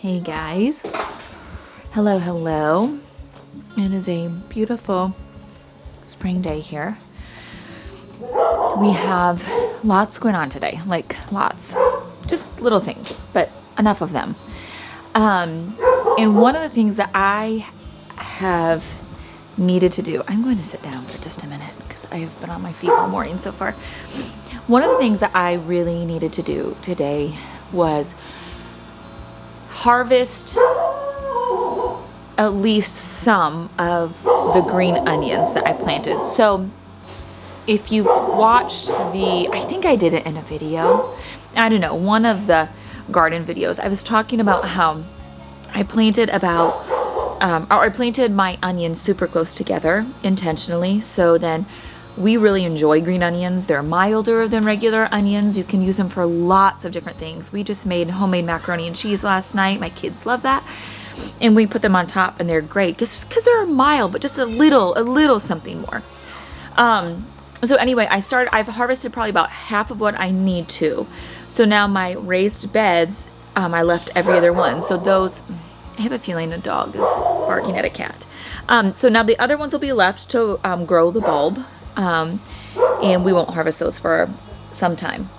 Hey guys. Hello, hello. It is a beautiful spring day here. We have lots going on today, like lots. Just little things, but enough of them. And one of the things that I have needed to do, I'm going to sit down for just a minute because I have been on my feet all morning so far. One of the things that I really needed to do today was harvest at least some of the green onions that I planted. So if you've watched I think I did it in a video, I don't know, one of the garden videos, I was talking about how I planted I planted my onions super close together intentionally. So then we really enjoy green onions. They're milder than regular onions. You can use them for lots of different things. We just made homemade macaroni and cheese last night. My kids love that. And we put them on top and they're great because they're mild, but just a little something more. So anyway, I've harvested probably about half of what I need to. So now my raised beds, I left every other one. So those, I have a feeling a dog is barking at a cat. So now the other ones will be left to grow the bulb. And we won't harvest those for some time.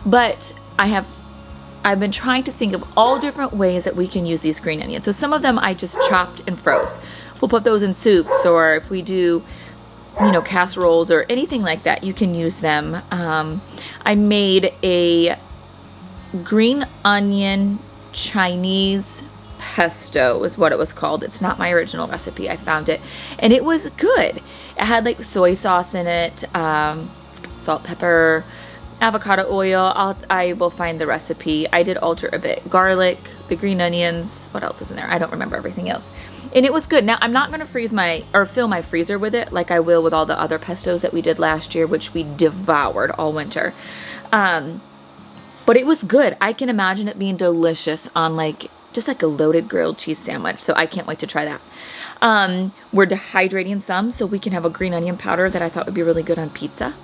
But I've been trying to think of all different ways that we can use these green onions. So some of them I just chopped and froze. We'll put those in soups, or if we do, casseroles or anything like that, you can use them. I made a green onion Chinese pesto is what it was called. It's not my original recipe. I found it and it was good. It had like soy sauce in it, salt, pepper, avocado oil. I will find the recipe. I did alter a bit. Garlic, the green onions. What else was in there? I don't remember everything else. And it was good. Now I'm not going to fill my freezer with it like I will with all the other pestos that we did last year, which we devoured all winter. But it was good. I can imagine it being delicious on just like a loaded grilled cheese sandwich. So I can't wait to try that. We're dehydrating some so we can have a green onion powder that I thought would be really good on pizza.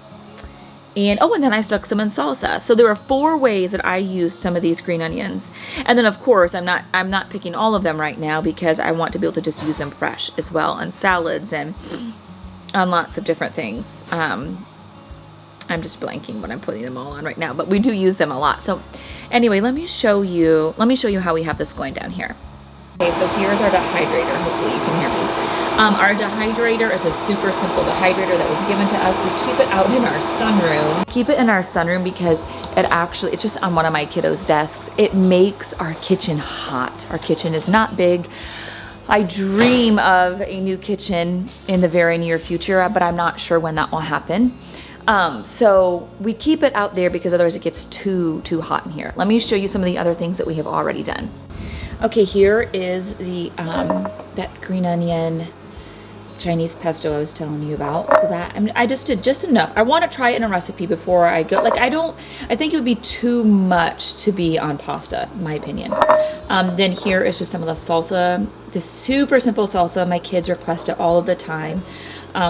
And then I stuck some in salsa. So there are 4 ways that I used some of these green onions. And then of course, I'm not picking all of them right now because I want to be able to just use them fresh as well on salads and on lots of different things. I'm just blanking what I'm putting them all on right now, but we do use them a lot. So anyway, let me show you how we have this going down here. Okay, so here's our dehydrator. Hopefully you can hear me. Our dehydrator is a super simple dehydrator that was given to us. We keep it out in our sunroom. Keep it in our sunroom because it's just on one of my kiddos' desks. It makes our kitchen hot. Our kitchen is not big. I dream of a new kitchen in the very near future, but I'm not sure when that will happen. So we keep it out there because otherwise it gets too hot in here. Let me show you some of the other things that we have already done. Okay, here is the that green onion Chinese pesto I was telling you about. So that I just did just enough. I want to try it in a recipe before I go. I think it would be too much to be on pasta, in my opinion. Then here is just some of the salsa, this super simple salsa. My kids request it all of the time.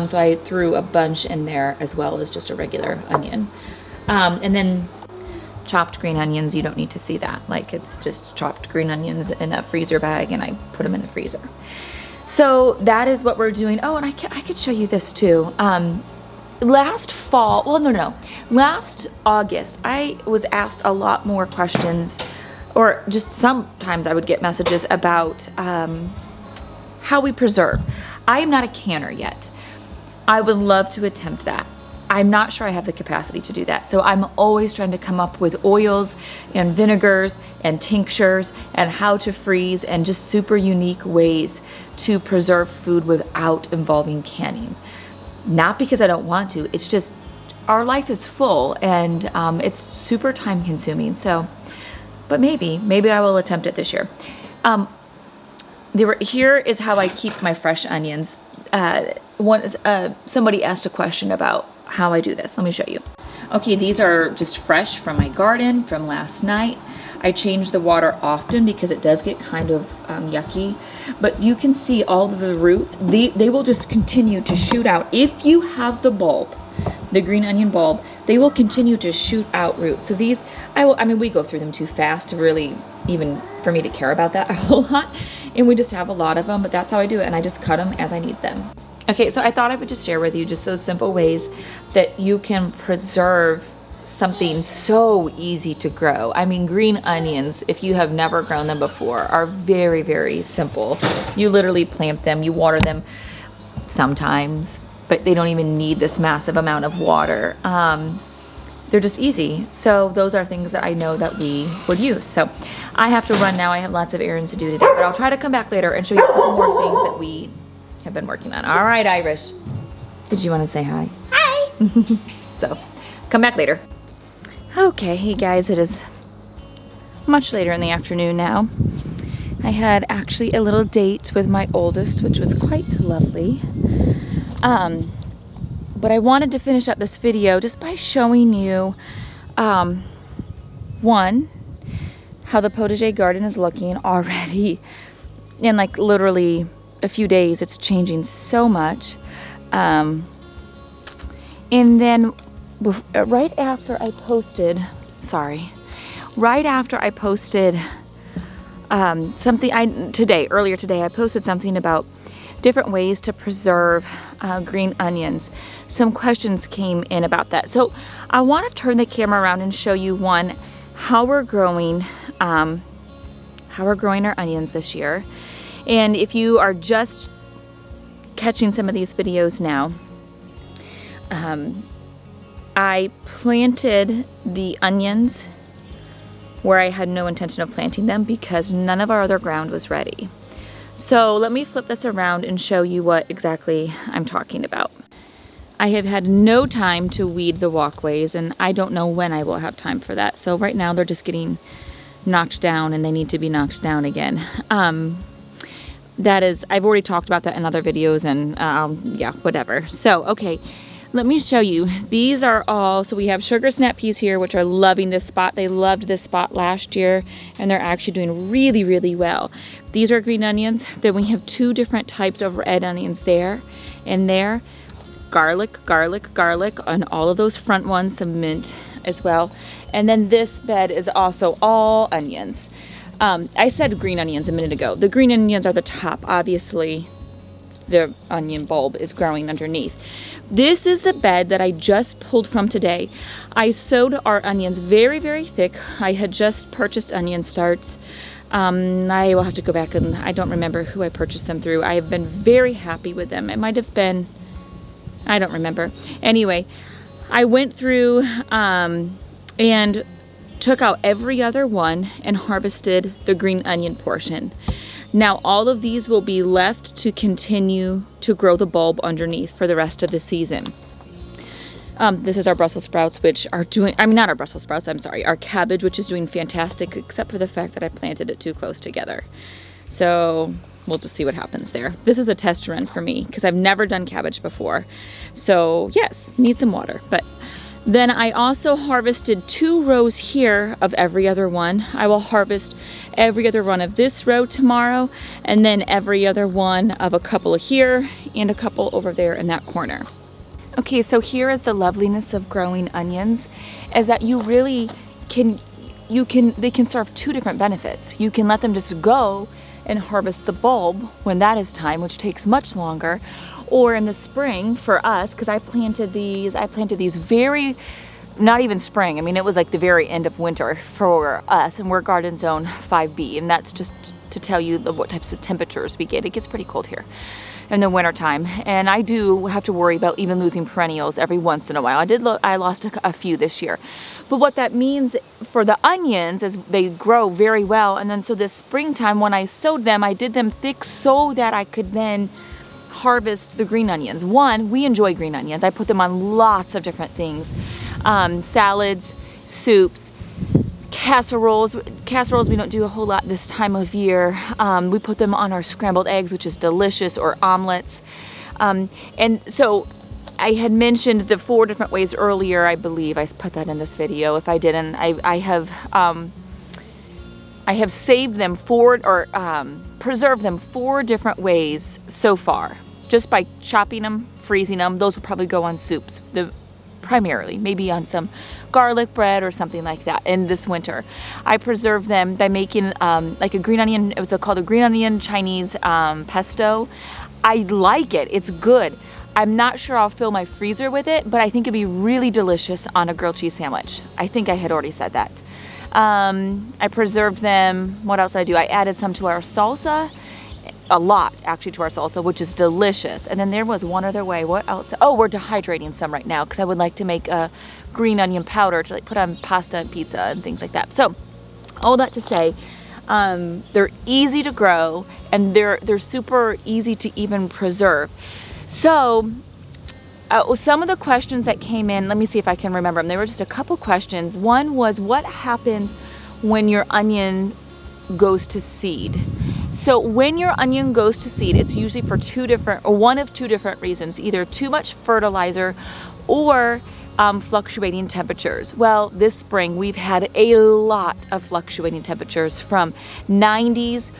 So I threw a bunch in there as well as just a regular onion. And then chopped green onions, you don't need to see that. It's just chopped green onions in a freezer bag and I put them in the freezer. So that is what we're doing. Oh, and I could show you this too. Last August, I was asked a lot more questions, or just sometimes I would get messages about how we preserve. I am not a canner yet. I would love to attempt that. I'm not sure I have the capacity to do that. So I'm always trying to come up with oils and vinegars and tinctures and how to freeze and just super unique ways to preserve food without involving canning. Not because I don't want to, it's just our life is full and it's super time consuming. So, but maybe I will attempt it this year. Here is how I keep my fresh onions. Somebody asked a question about how I do this. Let me show you. Okay, these are just fresh from my garden from last night. I change the water often because it does get kind of yucky, but you can see all of the roots. They will just continue to shoot out. If you have the bulb, the green onion bulb, they will continue to shoot out roots. So these, we go through them too fast to really even for me to care about that a whole lot. And we just have a lot of them, but that's how I do it. And I just cut them as I need them. Okay, so I thought I would just share with you just those simple ways that you can preserve something so easy to grow. I mean, green onions, if you have never grown them before, are very, very simple. You literally plant them, you water them sometimes, but they don't even need this massive amount of water. They're just easy. So those are things that I know that we would use. So I have to run now. I have lots of errands to do today, but I'll try to come back later and show you a couple more things that we have been working on. All right, Irish. Did you want to say hi? Hi. So come back later. Okay, hey guys, it is much later in the afternoon now. I had actually a little date with my oldest, which was quite lovely. But I wanted to finish up this video just by showing you, one, how the potager garden is looking already. In like literally a few days, it's changing so much. And then right after I posted something earlier today, I posted something about different ways to preserve green onions. Some questions came in about that. So I want to turn the camera around and show you one, how we're growing our onions this year. And if you are just catching some of these videos now, I planted the onions where I had no intention of planting them because none of our other ground was ready. So let me flip this around and show you what exactly I'm talking about. I have had no time to weed the walkways, and I don't know when I will have time for that. So right now they're just getting knocked down and they need to be knocked down again. I've already talked about that in other videos, and yeah, whatever. So, okay. Let me show you. These are all, so we have sugar snap peas here, which are loving this spot. They loved this spot last year, and they're actually doing really, really well. These are green onions. Then we have two different types of red onions there and there. Garlic, garlic, garlic on all of those front ones, some mint as well. And then this bed is also all onions. I said green onions a minute ago. The green onions are the top. Obviously, the onion bulb is growing underneath. This is the bed that I just pulled from today. I sowed our onions very, very thick. I had just purchased onion starts. I will have to go back, and I don't remember who I purchased them through. I have been very happy with them. It might have been, I don't remember. Anyway, I went through and took out every other one and harvested the green onion portion. Now all of these will be left to continue to grow the bulb underneath for the rest of the season. This is our Brussels sprouts, which are doing, not our Brussels sprouts, I'm sorry, our cabbage, which is doing fantastic, except for the fact that I planted it too close together. So we'll just see what happens there. This is a test run for me because I've never done cabbage before. So yes, need some water. But then I also harvested 2 rows here of every other one. I will harvest every other one of this row tomorrow, and then every other one of a couple here and a couple over there in that corner. Okay, so here is the loveliness of growing onions, is that you really they can serve 2 different benefits. You can let them just go and harvest the bulb when that is time, which takes much longer, or in the spring for us, because I planted these very, not even spring. I mean, it was like the very end of winter for us, and we're garden zone 5B, and that's just to tell you what types of temperatures we get. It gets pretty cold here in the winter time, and I do have to worry about even losing perennials every once in a while. I lost a few this year, but what that means for the onions is they grow very well, and then so this springtime when I sowed them, I did them thick so that I could then harvest the green onions. One, we enjoy green onions. I put them on lots of different things. Salads, soups, casseroles. Casseroles we don't do a whole lot this time of year. We put them on our scrambled eggs, which is delicious, or omelets. And so I had mentioned the 4 different ways earlier, I believe. I put that in this video. If I didn't, I have saved them preserved them 4 different ways so far. Just by chopping them, freezing them. Those will probably go on soups. primarily, maybe on some garlic bread or something like that in this winter. I preserve them by making like a green onion, it was called a green onion Chinese pesto. I like it, it's good. I'm not sure I'll fill my freezer with it, but I think it'd be really delicious on a grilled cheese sandwich. I think I had already said that. I preserved them. What else did I do? I added some to our salsa, a lot actually to our salsa, which is delicious. And then there was one other way. What else? Oh, we're dehydrating some right now because I would like to make a green onion powder to like put on pasta and pizza and things like that. So all that to say, they're easy to grow and they're super easy to even preserve. So some of the questions that came in, let me see if I can remember them. There were just a couple questions. One was, what happens when your onion goes to seed? So when your onion goes to seed, it's usually for one of two different reasons, either too much fertilizer or fluctuating temperatures. Well, this spring we've had a lot of fluctuating temperatures from 90s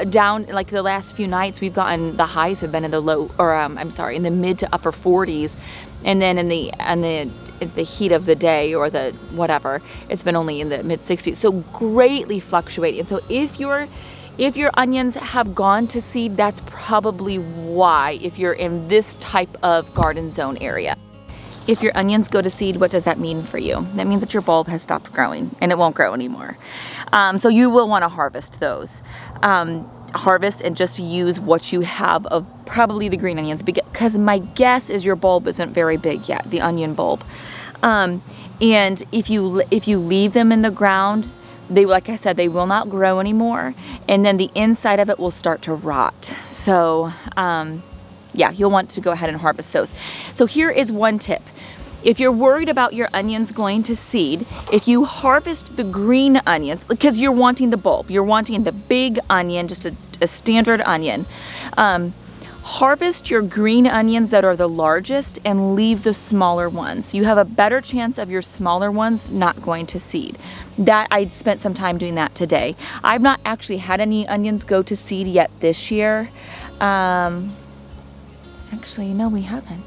down, like the last few nights we've gotten, the highs have been in the in the mid to upper 40s, and then in the heat of the day or the whatever, it's been only in the mid 60s. So greatly fluctuating. So if your onions have gone to seed, that's probably why, if you're in this type of garden zone area. If your onions go to seed, what does that mean for you? That means that your bulb has stopped growing and it won't grow anymore. So you will want to harvest those. Harvest and just use what you have of probably the green onions, because my guess is your bulb isn't very big yet, the onion bulb. And if you leave them in the ground, they, like I said, they will not grow anymore, and then the inside of it will start to rot. So yeah, you'll want to go ahead and harvest those. So here is one tip. If you're worried about your onions going to seed, if you harvest the green onions, because you're wanting the bulb, you're wanting the big onion, just a standard onion, harvest your green onions that are the largest and leave the smaller ones. You have a better chance of your smaller ones not going to seed. That, I spent some time doing that today. I've not actually had any onions go to seed yet this year. Actually, no, we haven't.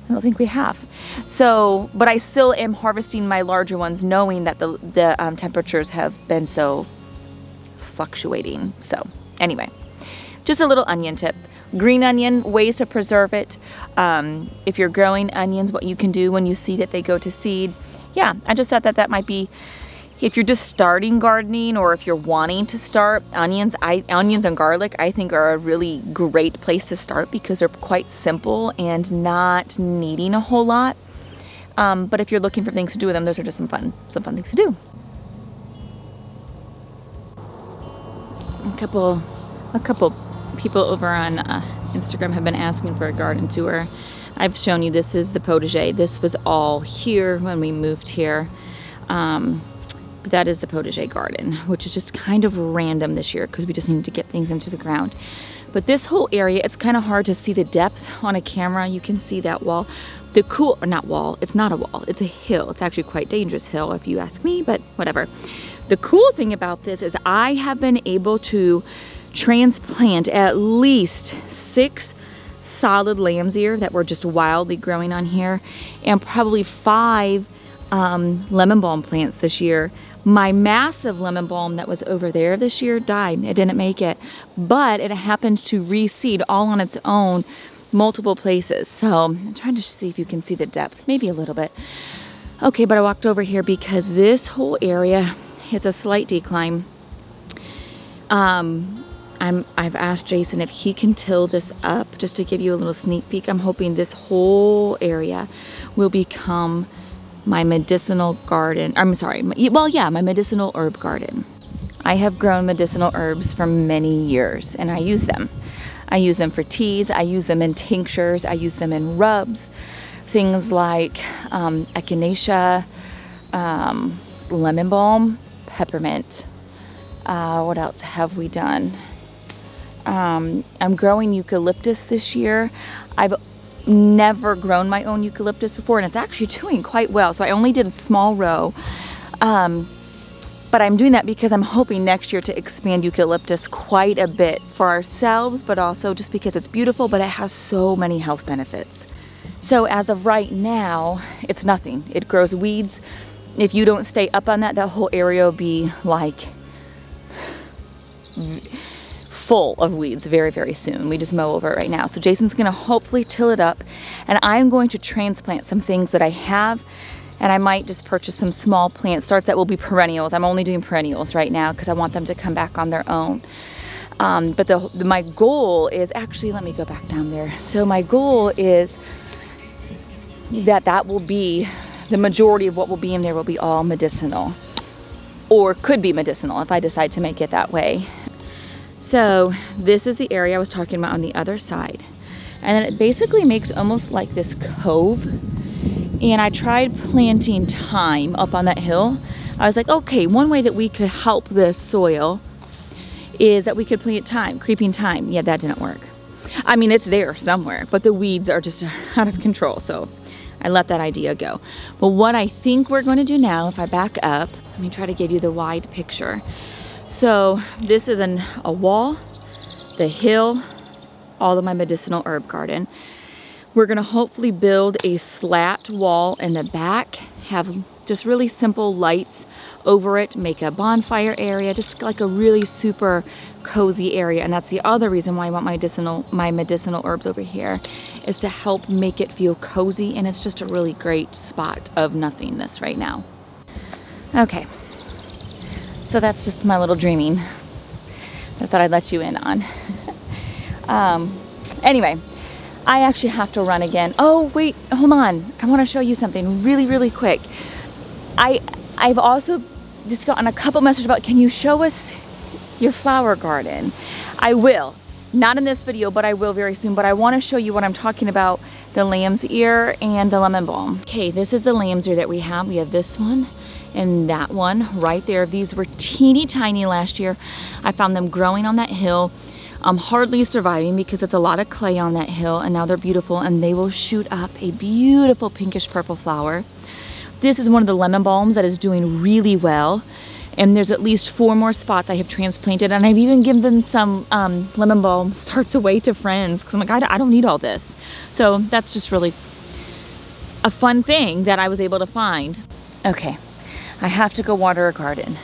I don't think we have. So, but I still am harvesting my larger ones, knowing that the temperatures have been so fluctuating. So anyway, just a little onion tip. Green onion, ways to preserve it. If you're growing onions, what you can do when you see that they go to seed. Yeah, I just thought that might be, if you're just starting gardening, or if you're wanting to start, onions and garlic I think are a really great place to start, because they're quite simple and not needing a whole lot. But if you're looking for things to do with them, those are just some fun things to do. A couple people over on Instagram have been asking for a garden tour. I've shown you, this is the potager. This was all here when we moved here. That is the potager garden, which is just kind of random this year because we just needed to get things into the ground. But this whole area, it's kind of hard to see the depth on a camera. You can see that wall. Not wall, it's not a wall, it's a hill. It's actually quite dangerous hill if you ask me, but whatever. The cool thing about this is I have been able to transplant at least 6 solid lamb's ear that were just wildly growing on here, and probably 5 lemon balm plants this year. My massive lemon balm that was over there this year died. It didn't make it, but it happened to reseed all on its own multiple places. So I'm trying to see if you can see the depth, maybe a little bit. Okay, but I walked over here because this whole area, it's a slight decline. I've asked Jason if he can till this up, just to give you a little sneak peek. I'm hoping this whole area will become my medicinal garden. I'm sorry, my medicinal herb garden. I have grown medicinal herbs for many years, and I use them. I use them for teas, I use them in tinctures, I use them in rubs. Things like echinacea, lemon balm, peppermint. What else have we done? I'm growing eucalyptus this year. I've never grown my own eucalyptus before, and it's actually doing quite well. So I only did a small row, but I'm doing that because I'm hoping next year to expand eucalyptus quite a bit for ourselves, but also just because it's beautiful, but it has so many health benefits. So as of right now, it's nothing. It grows weeds. If you don't stay up on that, that whole area will be like full of weeds very, very soon. We just mow over it right now. So Jason's gonna hopefully till it up, and I'm going to transplant some things that I have, and I might just purchase some small plant starts that will be perennials. I'm only doing perennials right now because I want them to come back on their own. But my goal is, actually, let me go back down there. So my goal is that will be, the majority of what will be in there will be all medicinal, or could be medicinal if I decide to make it that way. So this is the area I was talking about on the other side. And then it basically makes almost like this cove. And I tried planting thyme up on that hill. I was like, okay, one way that we could help this soil is that we could plant thyme, creeping thyme. Yeah, that didn't work. I mean, it's there somewhere, but the weeds are just out of control. So I let that idea go. But what I think we're going to do now, if I back up, let me try to give you the wide picture. So this is a wall, the hill, all of my medicinal herb garden. We're gonna hopefully build a slat wall in the back, have just really simple lights over it, make a bonfire area, just like a really super cozy area. And that's the other reason why I want my medicinal herbs over here, is to help make it feel cozy. And it's just a really great spot of nothingness right now. Okay, so that's just my little dreaming that I thought I'd let you in on. Anyway, I actually have to run again. Oh, wait, hold on. I want to show you something really, really quick. I've also just gotten a couple messages about, can you show us your flower garden? I will. Not in this video, but I will very soon. But I want to show you what I'm talking about, the lamb's ear and the lemon balm. Okay, this is the lamb's ear that we have. We have this one and that one right there. These were teeny tiny last year. I found them growing on that hill. Hardly surviving because it's a lot of clay on that hill, and now they're beautiful and they will shoot up a beautiful pinkish purple flower. This is one of the lemon balms that is doing really well, and there's at least 4 more spots I have transplanted, and I've even given some lemon balm starts away to friends because I'm like, I don't need all this. So that's just really a fun thing that I was able to find. Okay, I have to go water a garden.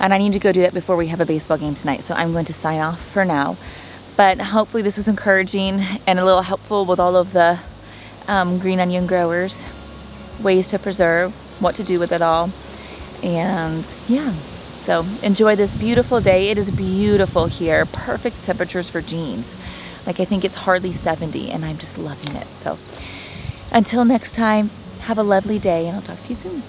And I need to go do that before we have a baseball game tonight. So I'm going to sign off for now. But hopefully this was encouraging and a little helpful with all of the green onion growers. Ways to preserve, what to do with it all. And yeah, so enjoy this beautiful day. It is beautiful here. Perfect temperatures for jeans. Like, I think it's hardly 70 and I'm just loving it. So until next time, have a lovely day and I'll talk to you soon.